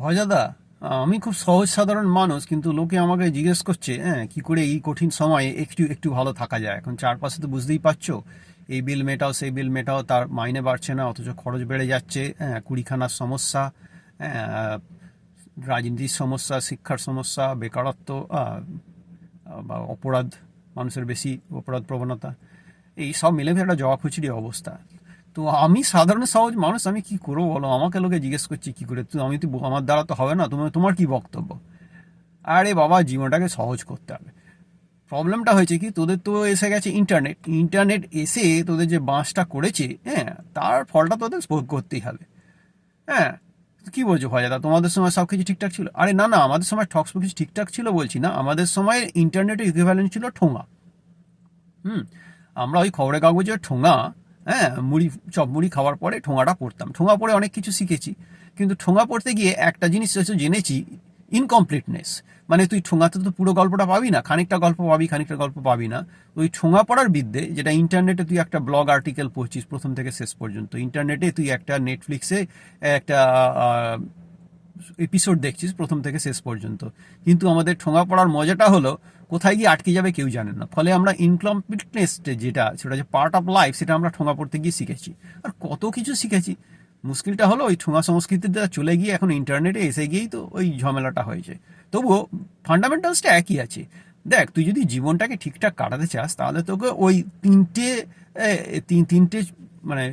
ভয়দাদা, আমি খুব সহজ সাধারণ মানুষ, কিন্তু লোকে আমাকে জিজ্ঞেস করছে কি করে এই কঠিন সময়ে একটু একটু ভালো থাকা যায়। এখন চারপাশে তো বুঝতেই পারছো, এই বিল মেটাও সেই বিল মেটাও, তার মাইনে বাড়ছে না, অথচ খরচ বেড়ে যাচ্ছে। কুড়িখানার সমস্যা, হ্যাঁ, রাজনীতির সমস্যা, শিক্ষার সমস্যা, বেকারত্ব, বা অপরাধ, মানুষের বেশি অপরাধ প্রবণতা, এই সব মিলে একটা জবা খিচুড়ি অবস্থা। তো আমি সাধারণ সহজ মানুষ, আমি কি করবো বলো? আমাকে লোকে জিজ্ঞেস করছে কি করে, তুই আমি তো আমার দ্বারা তো হবে না, তোমার কি বক্তব্য? আরে বাবা, জীবনটাকে সহজ করতে হবে। প্রবলেমটা হয়েছে কি, তোদের তো এসে গেছে ইন্টারনেট। ইন্টারনেট এসে তোদের যে বাঁশটা করেছে, তার ফলটা তোদের ভোগ করতেই হবে। হ্যাঁ, কি বলছো ভাই দাদা, তোমাদের সময় সব কিছু ঠিকঠাক ছিল? আরে না না, আমাদের সময় ঠক সব কিছু ঠিকঠাক ছিল বলছি না, আমাদের সময় ইন্টারনেটের ইকুইভ্যালেন্ট ছিল ঠোঙা। হুম, আমরা ওই খবরের কাগজের ঠোঙা, মুড়ি, চপ মুড়ি খাওয়ার পরে ঠোঙাটা পড়তাম। ঠোঙা পড়ে অনেক কিছু শিখেছি, কিন্তু ঠোঙা পড়তে গিয়ে একটা জিনিস হচ্ছে জেনেছি, ইনকমপ্লিটনেস। মানে তুই ঠোঙাতে তো পুরো গল্পটা পাবি না, খানিকটা গল্প পাবি, খানিকটা গল্প পাবি না। ওই ঠোঙা পড়ার বিদ্যে, যেটা ইন্টারনেটে তুই একটা ব্লগ আর্টিকেল পড়ছিস প্রথম থেকে শেষ পর্যন্ত, ইন্টারনেটে তুই একটা নেটফ্লিক্সে একটা এপিসোড দেখছিস প্রথম থেকে শেষ পর্যন্ত, কিন্তু আমাদের ঠোঙা পড়ার মজাটা হলো কোথায় গিয়ে আটকে যাবে কেউ জানে না। ফলে আমরা ইনকমপ্লিটনেস যেটা, সেটা যে পার্ট অফ লাইফ, সেটা আমরা ঠোঙা পড়তে গিয়ে শিখেছি। আর কত কিছু শিখেছি। মুশকিলটা হলো ওই ঠোঙা সংস্কৃতিটা চলে গিয়ে এখন ইন্টারনেটে এসে গিয়েই তো ওই ঝামেলাটা হয়েছে। তবুও ফান্ডামেন্টালসটা একই আছে। দেখ, তুই যদি জীবনটাকে ঠিকঠাক কাটাতে চাস, তাহলে তোকে ওই তিনটে তিনটে মানে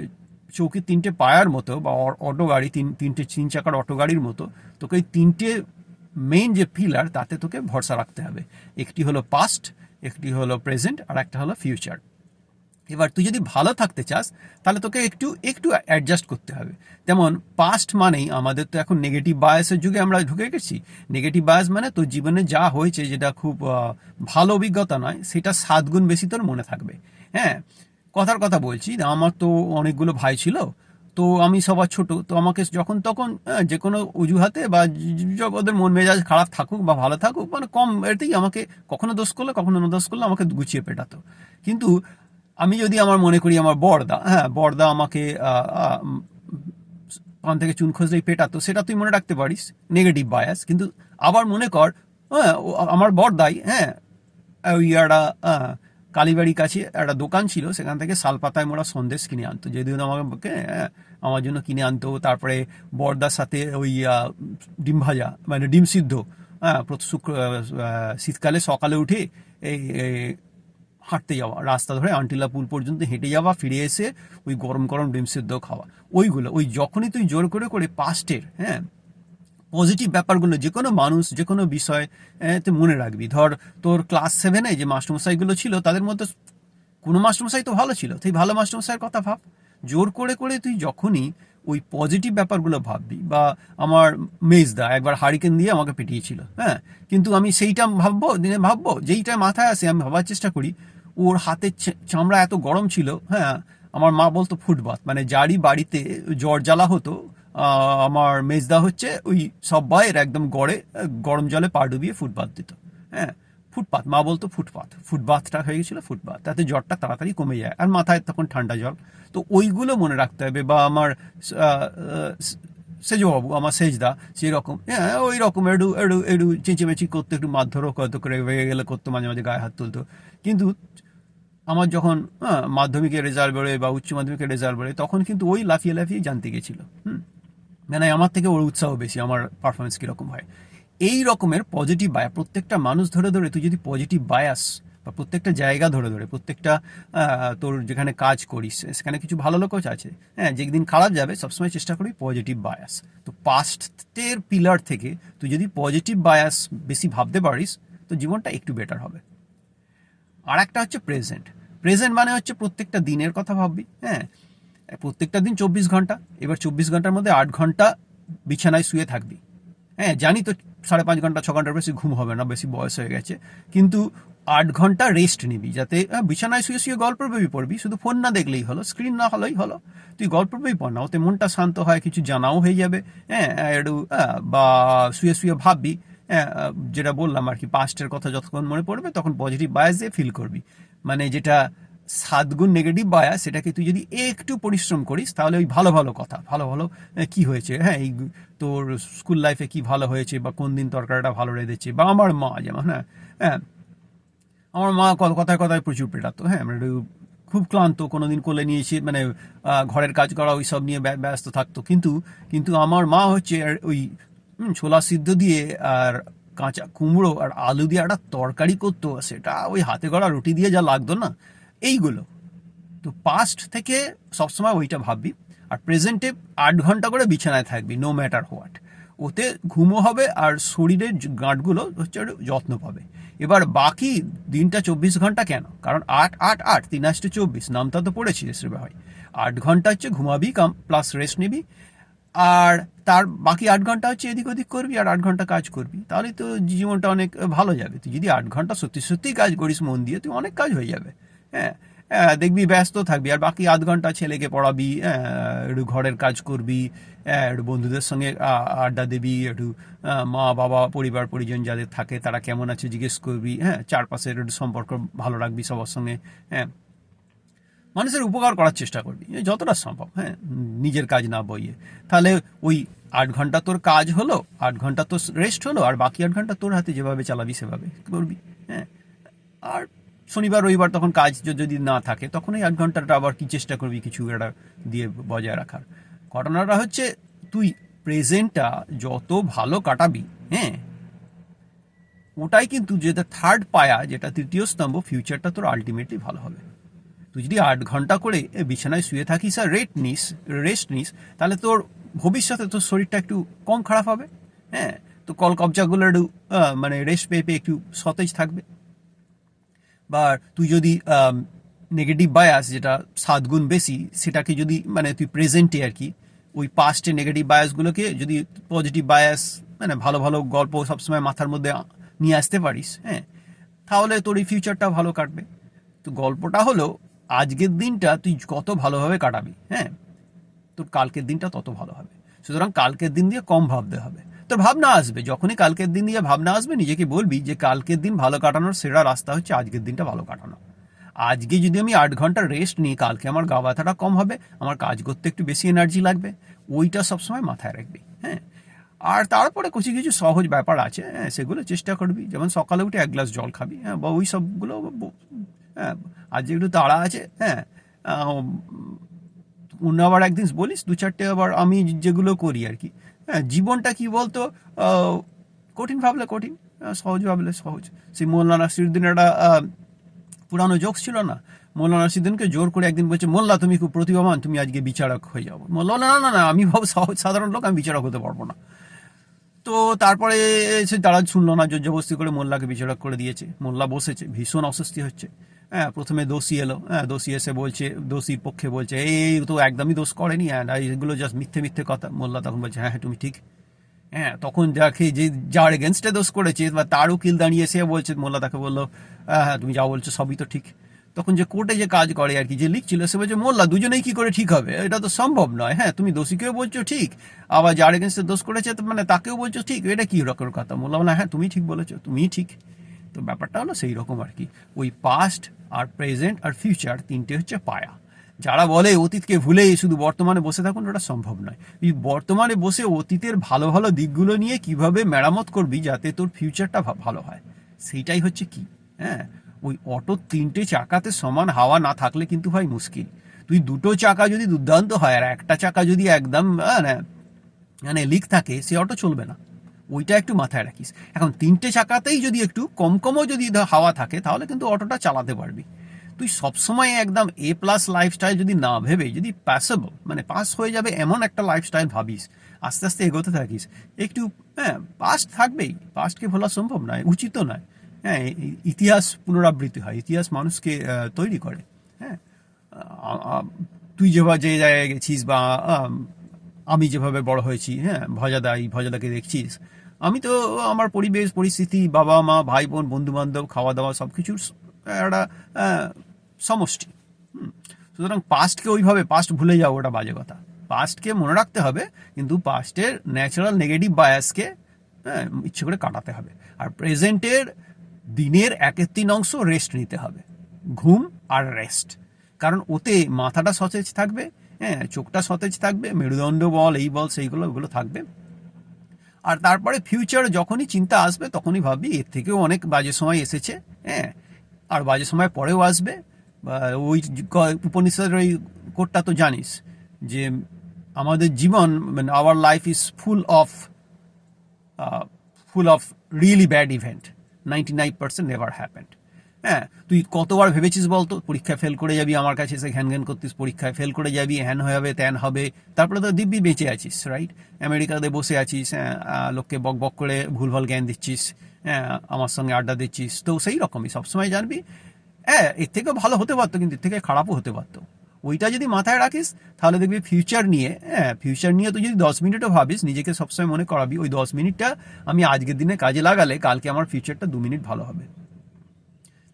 চৌকির তিনটে পায়ার মতো, বা অটো গাড়ি, তিনটে 3 চাকার অটো গাড়ির মতো, তোকে ওই তিনটে মেইন যে পিলার, তাতে তোকে ভরসা রাখতে হবে। একটি হলো পাস্ট, একটি হলো প্রেজেন্ট, আর একটা হলো ফিউচার। এবার তুই যদি ভালো থাকতে চাস, তাহলে তোকে একটু একটু অ্যাডজাস্ট করতে হবে। যেমন পাস্ট মানেই, আমাদের তো এখন নেগেটিভ বায়াসের যুগে আমরা ঢুকে গেছি। নেগেটিভ বায়াস মানে তোর জীবনে যা হয়েছে, যেটা খুব ভালো অভিজ্ঞতা নয়, সেটা 7 গুণ বেশি তোর মনে থাকবে। হ্যাঁ, কথার কথা বলছি, আমার তো অনেকগুলো ভাই ছিল। তো আমি সবার ছোট, তো আমাকে যখন তখন যে কোনো অজুহাতে, বা ওদের মন মেজাজ খারাপ থাকুক বা ভালো থাকুক, মানে কম এতেই আমাকে কখনো দোষ করলে কখনো না দোষ করলে আমাকে গুছিয়ে পেটাতো। কিন্তু আমি যদি আমার মনে করি আমার বড়দা, বড়দা আমাকে পান থেকে চুন খসলেই পেটাতো, সেটা তুই মনে রাখতে পারিস, নেগেটিভ বায়াস। কিন্তু আবার মনে কর, আমার বড়দাই, ওই একটা কালীবাড়ির কাছে একটা দোকান ছিল, সেখান থেকে শালপাতায় মোড়া সন্দেশ কিনে আনতো, যেদিন আমাকে আমার জন্য কিনে আনতো। তারপরে বড়দার সাথে ওই ডিম ভাজা, মানে ডিম সিদ্ধ, প্রতি শীতকালে সকালে উঠে এই হাঁটতে যাওয়া, রাস্তা ধরে আন্টিলা পুল পর্যন্ত হেঁটে যাওয়া, ফিরে এসে ওই গরম গরম ডিম সিদ্ধ খাওয়া। ওইগুলো, ওই যখনই তুই জোর করে করে পাস্টের, পজিটিভ ব্যাপারগুলো, যে কোনো মানুষ, যে কোনো বিষয় তুই মনে রাখবি। ধর, তোর ক্লাস 7-এ যে মাস্টারমশাইগুলো ছিল, তাদের মধ্যে কোনো মাস্টারমশাই তো ভালো ছিল, তুই ভালো মাস্টারমশাইয়ের কথা ভাব। জোর করে করে তুই যখনই ওই পজিটিভ ব্যাপারগুলো ভাববি, বা আমার মেজদা একবার হারিকেন দিয়ে আমাকে পিটিয়েছিল, কিন্তু আমি সেইটা ভাববো যেইটা মাথায় আসে, আমি ভাবার চেষ্টা করি, ওর হাতের চামড়া এত গরম ছিল। আমার মা বলতো ফুটবাত, মানে যারই বাড়িতে জ্বর জ্বালা হতো, আমার মেজদা হচ্ছে ওই সব বয়ের একদম গড়ে গরম জলে পা ডুবিয়ে ফুটবাত দিত। হ্যাঁ, ফুটপাত, মা বলতো ফুটপাত, ফুটবাথটা হয়ে গেছিল ফুটবাথ, তাতে জ্বরটা তাড়াতাড়ি কমে যায়, আর মাথায় তখন ঠান্ডা জল। তো ওইগুলো মনে রাখতে হবে। বা আমার সেজবাবু, আমার সেজদা, সেই রকম, ওই রকম একটু একটু একটু চেঁচেমেচি করতো, একটু মারধরও কত করে হয়ে গেলে করতো, মাঝে মাঝে গায়ে হাত তুলতো। কিন্তু আমার যখন মাধ্যমিকের রেজাল্ট বেরোয় বা উচ্চ মাধ্যমিকের রেজাল্ট বেরোয়, তখন কিন্তু ওই লাফিয়ে লাফিয়ে জানতে গেছিল। মানে আমার থেকে ওর উৎসাহ বেশি, আমার পারফরমেন্স কীরকম হয়। এই রকমের পজিটিভ বায়াস, প্রত্যেকটা মানুষ ধরে ধরে তুই যদি পজিটিভ বায়াস, বা প্রত্যেকটা জায়গা ধরে ধরে, প্রত্যেকটা তোর যেখানে কাজ করিস সেখানে কিছু ভালো লোকও আছে, যেদিন খারাপ যাবে সবসময় চেষ্টা করি পজিটিভ বায়াস। তো পাস্টের পিলার থেকে তুই যদি পজিটিভ বায়াস বেশি ভাবতে পারিস, তো জীবনটা একটু বেটার হবে। আর একটা হচ্ছে প্রেজেন্ট। প্রেজেন্ট মানে হচ্ছে প্রত্যেকটা দিনের কথা ভাববি। প্রত্যেকটা দিন 24 ঘন্টা, এবার 24 ঘন্টার মধ্যে 8 ঘন্টা বিছানায় শুয়ে থাকবি। জানি তো 5.5 ঘন্টা 6 ঘন্টার বেশি ঘুম হবে না, বেশি বয়স হয়ে গেছে, কিন্তু 8 ঘন্টা রেস্ট নিবি, যাতে বিছানায় শুয়ে শুয়ে গল্পের বই পড়বি, শুধু ফোন না দেখলেই হলো, স্ক্রিন না হলেই হলো, তুই গল্পের বই পড় না, ওতে মনটা শান্ত হয়, কিছু জানাও হয়ে যাবে। একটু বা শুয়ে শুয়ে ভাববি, যেটা বললাম আর কি, পাস্টের কথা যতক্ষণ মনে পড়বে তখন পজিটিভ বায়াস দিয়ে ফিল করবি। মানে যেটা সাত গুণ নেগেটিভ বায়াস, সেটাকে তুই যদি একটু পরিশ্রম করিস তাহলে ওই ভালো ভালো কথা, ভালো ভালো কি হয়েছে, হ্যাঁ এই তোর স্কুল লাইফে কি ভালো হয়েছে, বা কোন দিন তরকারিটা ভালো রেঁধেছে, বা আমার মা যেমন, হ্যাঁ হ্যাঁ আমার মা কথায় কথায় প্রচুর পেটাতো, হ্যাঁ মানে একটু খুব ক্লান্ত, কোনোদিন কোলে নিয়েছি, মানে ঘরের কাজ করা ওই সব নিয়ে ব্যস্ত থাকতো, কিন্তু কিন্তু আমার মা হচ্ছে ওই ছোলা সিদ্ধ দিয়ে আর কাঁচা কুমড়ো আর আলু দিয়ে একটা তরকারি করতো, সেটা ওই হাতে গড়া রুটি দিয়ে যা লাগতো না, এইগুলো। তো পাস্ট থেকে সবসময় ওইটা ভাববি, আর প্রেজেন্টে 8 ঘন্টা করে বিছানায় থাকবি, নো ম্যাটার হোয়াট। ওতে ঘুমও হবে আর শরীরের গাঁটগুলো হচ্ছে একটু যত্ন পাবে। এবার বাকি দিনটা 24 ঘন্টা কেন? কারণ 8 8 8 3 8 24 নামটা তো পড়েছিস রে ভাই। 8 ঘন্টা হচ্ছে ঘুমাবি কাম প্লাস রেস্ট নিবি, আর তার বাকি 8 ঘন্টা হচ্ছে এদিক ওদিক করবি, আর 8 ঘন্টা কাজ করবি, তাহলে তো জীবনটা অনেক ভালো যাবে। তুই যদি 8 ঘন্টা সত্যি সত্যি কাজ করিস মন দিয়ে, তুই অনেক কাজ হয়ে যাবে। হ্যাঁ দেখবি ব্যস্ত থাকবি, আর বাকি 8 ঘন্টা ছেলেকে পড়াবি, একটু ঘরের কাজ করবি, একটু বন্ধুদের সঙ্গে আড্ডা দিবি, একটু মা বাবা পরিবার পরিজন যাদের থাকে তারা কেমন আছে জিজ্ঞেস করবি, হ্যাঁ চারপাশের একটু সম্পর্ক ভালো রাখবি সবার সঙ্গে, হ্যাঁ মানুষের উপকার করার চেষ্টা করবি যতটা সম্ভব, হ্যাঁ নিজের কাজ না বইয়ে। তাহলে ওই 8 ঘন্টা তোর কাজ হলো, 8 ঘন্টা তোর রেস্ট হলো, আর বাকি 8 ঘন্টা তোর হাতে যেভাবে চালাবি সেভাবে করবি, হ্যাঁ। আর শনিবার রবিবার তখন কাজ যদি না থাকে, তখন এই 8 ঘন্টাটা আবার কি চেষ্টা করবি কিছু একটা দিয়ে বজায় রাখার। ঘটনাটা হচ্ছে তুই প্রেজেন্টটা যত ভালো কাটাবি, হ্যাঁ ওটাই কিন্তু যেটা থার্ড পায়া, যেটা তৃতীয় স্তম্ভ, ফিউচারটা তোর আলটিমেটলি ভালো হবে। তুই যদি 8 ঘন্টা করে বিছানায় শুয়ে থাকিস আর রেস্ট নিস, তাহলে তোর ভবিষ্যতে তোর শরীরটা একটু কম খারাপ হবে, হ্যাঁ তো কবজাগুলো একটু মানে রেস্ট পেয়ে পেয়ে একটু সতেজ থাকবে। বা তুই যদি নেগেটিভ বায়াস, যেটা 7 গুণ বেশি, সেটাকে যদি মানে তুই প্রেজেন্টে আর কি ওই পাস্টে নেগেটিভ বায়াসগুলোকে যদি পজিটিভ বায়াস, মানে ভালো ভালো গল্প সবসময় মাথার মধ্যে নিয়ে আসতে পারিস, হ্যাঁ তাহলে তোর এই ফিউচারটা ভালো কাটবে। তো গল্পটা হলো, আজকের দিনটা তুই কত ভালোভাবে কাটাবি, হ্যাঁ তোর কালকের দিনটা তত ভালো হবে। সুতরাং কালকের দিন দিয়ে কম ভাবতে হবে। তোর ভাবনা আসবে, যখনই কালকের দিন দিয়ে ভাবনা আসবে, নিজেকে বলবি যে কালকের দিন ভালো কাটানোর সেরা রাস্তা হচ্ছে আজকের দিনটা ভালো কাটানো। আজকে যদি আমি 8 ঘন্টা রেস্ট নিই, কালকে আমার গা ব্যথাটা কম হবে, আমার কাজ করতে একটু বেশি এনার্জি লাগবে, ওইটা সবসময় মাথায় রাখবি, হ্যাঁ। আর তারপরে কিছু কিছু সহজ ব্যাপার আছে, হ্যাঁ সেগুলো চেষ্টা করবি, যেমন সকালে উঠে 1 গ্লাস জল খাবি, হ্যাঁ বা ওই সবগুলো, হ্যাঁ আজ একটু তাড়া আছে, হ্যাঁ অন্য আবার একদিন বলিস 2 4টে আবার আমি যেগুলো করি আর কি। হ্যাঁ জীবনটা কি বলতো, কঠিন ভাবলে কঠিন, সহজ ভাবলে সহজ। সেই মোল্লা নাসিরুদ্দিন একটা পুরানো জোকস ছিল না, মোল্লা নাসিরুদ্দিনকে জোর করে একদিন বলছে, মোল্লা তুমি খুব প্রতিভাবান, তুমি আজকে বিচারক হয়ে যাবো। মোল্লা না না না, আমি ভাব সহজ সাধারণ লোক, আমি বিচারক হতে পারবো না। তো তারপরে সে তারা শুনলো না, জোর জবরদস্তি করে মোল্লাকে বিচারক করে দিয়েছে। মোল্লা বসেছে, ভীষণ অস্বস্তি হচ্ছে। হ্যাঁ প্রথমে দোষী এলো, হ্যাঁ দোষী এসে বলছে, দোষীর পক্ষে বলছে এই তো একদমই দোষ করেনি, হ্যাঁ এগুলো জাস্ট মিথ্যে মিথ্যে কথা। মোল্লা তখন বলছে হ্যাঁ হ্যাঁ তুমি ঠিক। হ্যাঁ তখন যাকে যে যার এগেনস্টে দোষ করেছে বা তার উকিল দাঁড়িয়ে এসে বলছে, মোল্লা তাকে বললো হ্যাঁ হ্যাঁ তুমি যা বলছো সবই তো ঠিক। তখন যে কোর্টে যে কাজ করে আর কি, যে লিখছিল, সে বলছে মোল্লা দুজনেই কি করে ঠিক হবে, এটা তো সম্ভব নয়। হ্যাঁ তুমি দোষীকেও বলছো ঠিক, আবার যার এগেনস্টে দোষ করেছে মানে তাকেও বলছো ঠিক, এটা কি রকম কথা? মোল্লা বলে হ্যাঁ তুমি ঠিক বলেছো, তুমিই ঠিক। তো ব্যাপারটা হলো সেই রকম আর কি। ওই পাস্ট আর প্রেজেন্ট আর ফিউচার তিনটে হচ্ছে পায়া। যারা বলে অতীতকে ভুলে শুধু বর্তমানে বসে থাকুন, ওটা সম্ভব নয়। এই বর্তমানে বসে অতীতের ভালো ভালো দিকগুলো নিয়ে কিভাবে মেরামত করবি যাতে তোর ফিউচারটা ভালো হয়, সেইটাই হচ্ছে কি। হ্যাঁ ওই অটোর 3টে চাকাতে সমান হাওয়া না থাকলে কিন্তু ভাই মুশকিল। তুই 2টো চাকা যদি দুর্দান্ত হয় আর একটা চাকা যদি একদম মানে লিক থাকে, সে অটো চলবে না। ওইটা একটু মাথায় রাখিস। এখন 3টে চাকাতেই যদি একটু কম কমও যদি হাওয়া থাকে, তাহলে কিন্তু অটোটা চালাতে পারবি। তুই সবসময় একদম A+ লাইফস্টাইল যদি না ভেবে, যদি প্যাসেবল মানে পাস হয়ে যাবে এমন একটা লাইফস্টাইল ভাবিস, আস্তে আস্তে এগোতে থাকিস, একটু হ্যাঁ পাস্ট থাকবেই, পাস্টকে ভোলা সম্ভব নয়, উচিতও নয়। হ্যাঁ ইতিহাস পুনরাবৃত্তি হয়, ইতিহাস মানুষকে তৈরি করে। হ্যাঁ তুই যেভাবে যে জায়গায় গেছিস, বা আমি যেভাবে বড় হয়েছি, হ্যাঁ ভজাদাকে দেখছিস, আমি তো আমার পরিবেশ পরিস্থিতি, বাবা মা ভাই বোন বন্ধু বান্ধব খাওয়া দাওয়া সব কিছুর একটা সমষ্টি। সুতরাং পাস্টকে ওইভাবে পাস্ট ভুলে যাও, ওটা বাজে কথা। পাস্টকে মনে রাখতে হবে, কিন্তু পাস্টের ন্যাচারাল নেগেটিভ বায়াসকে ইচ্ছে করে কাটাতে হবে। আর প্রেজেন্টের দিনের 1/3 অংশ রেস্ট নিতে হবে, ঘুম আর রেস্ট। কারণ ওতে মাথাটা সতেজ থাকবে, হ্যাঁ, চোখটা সতেজ থাকবে, মেরুদণ্ড বল, এই বল, সেইগুলো, ওগুলো থাকবে। আর তারপরে ফিউচার যখনই চিন্তা আসবে তখনই ভাববি এর থেকেও অনেক বাজে সময় এসেছে, হ্যাঁ, আর বাজে সময় পরেও আসবে। বা ওই উপনিষদের ওই কোটটা তো জানিস যে আমাদের জীবন, মানে our life is full of really bad event, 99% never happened. হ্যাঁ, তুই কতবার ভেবেছিস বলতো পরীক্ষায় ফেল করে যাবি, আমার কাছে এসে ঘ্যান ঘ্যান করতিস, পরীক্ষায় ফেল করে যাবি, হ্যান হয়ে যাবে, ত্যান হবে, তারপরে তো দিব্যি বেঁচে আছিস, রাইট? আমেরিকাতে বসে আছিস, হ্যাঁ, লোককে বক বক করে ভুলভাল জ্ঞান দিচ্ছিস, হ্যাঁ, আমার সঙ্গে আড্ডা দিচ্ছিস। তো সেই রকমই সবসময় জানবি, হ্যাঁ, এর থেকেও ভালো হতে পারতো, কিন্তু এর থেকে খারাপও হতে পারতো। ওইটা যদি মাথায় রাখিস তাহলে দেখবি ফিউচার নিয়ে, হ্যাঁ, ফিউচার নিয়ে তুই যদি 10 মিনিটও ভাবিস, নিজেকে সবসময় মনে করাবি ওই 10 মিনিটটা আমি আজকের দিনে কাজে লাগালে কালকে আমার ফিউচারটা 2 মিনিট ভালো হবে।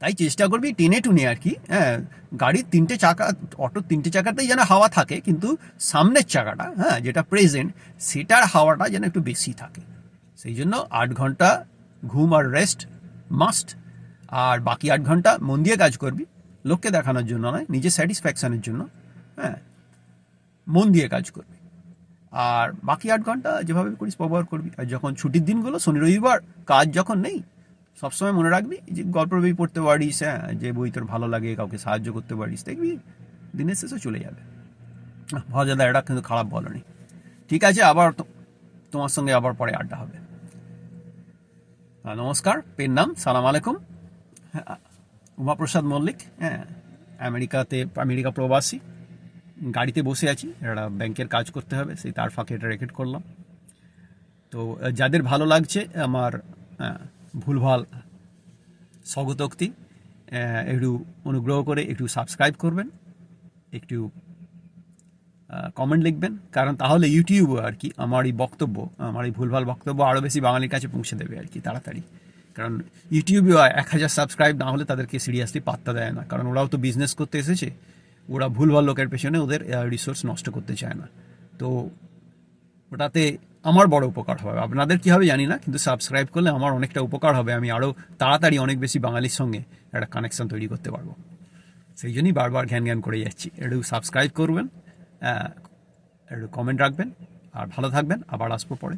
তাই চেষ্টা করবি টেনে টুনে আর কি, হ্যাঁ, গাড়ির 3টে চাকা, অটোর 3টে চাকাতেই যেন হাওয়া থাকে, কিন্তু সামনের চাকাটা, হ্যাঁ, যেটা প্রেজেন্ট, সেটার হাওয়াটা যেন একটু বেশি থাকে। সেই জন্য 8 ঘন্টা ঘুম আর রেস্ট মাস্ট। আর বাকি 8 ঘন্টা মন দিয়ে কাজ করবি, লোককে দেখানোর জন্য নয়, নিজের স্যাটিসফ্যাকশনের জন্য, হ্যাঁ, মন দিয়ে কাজ করবি। আর বাকি 8 ঘন্টা যেভাবে করিস ব্যবহার করবি। আর যখন ছুটির দিনগুলো, শনি রবিবার, কাজ যখন নেই, সবসময় মনে রাখবি যে গল্প বই পড়তে পারিস, হ্যাঁ, যে বই তোর ভালো লাগে, কাউকে সাহায্য করতে পারিস, দেখবি দিনের শেষে চলে যাবে। ভজাদা এটা কিন্তু খারাপ বলনি। ঠিক আছে, আবার তোমার সঙ্গে আবার পরে আড্ডা হবে। নমস্কার, পেন নাম সালাম আলাইকুম। উমাপ্রসাদ মল্লিক, হ্যাঁ, আমেরিকা প্রবাসী। গাড়িতে বসে আছি, একটা ব্যাংকের কাজ করতে হবে, সেই তার ফাঁকে এটা রেকর্ড করলাম। তো যাদের ভালো লাগছে আমার ভুলভাল স্বগতোক্তি, একটু অনুগ্রহ করে একটু সাবস্ক্রাইব করবেন, একটু কমেন্ট লিখবেন, কারণ তাহলে ইউটিউব আর কি আমার এই বক্তব্য, আমার এই ভুলভাল বক্তব্য আরও বেশি বাঙালির কাছে পৌঁছে দেবে আর কি তাড়াতাড়ি। কারণ ইউটিউবে 1000 সাবস্ক্রাইব না হলে তাদেরকে সিরিয়াসলি পাত্তা দেয় না, কারণ ওরাও তো বিজনেস করতে এসেছে, ওরা ভুলভাল লোকের পেছনে ওদের রিসোর্স নষ্ট করতে চায় না। তো ওটাতে আমার বড় উপকার হবে, আপনাদের কী হবে জানি না, কিন্তু সাবস্ক্রাইব করলে আমার অনেকটা উপকার হবে, আমি আরও তাড়াতাড়ি অনেক বেশি বাঙালির সঙ্গে একটা কানেকশান তৈরি করতে পারবো। সেই জন্যই বারবার ঘ্যান করে যাচ্ছি। একটু সাবস্ক্রাইব করবেন, একটু কমেন্ট রাখবেন, আর ভালো থাকবেন। আবার আসবো পরে।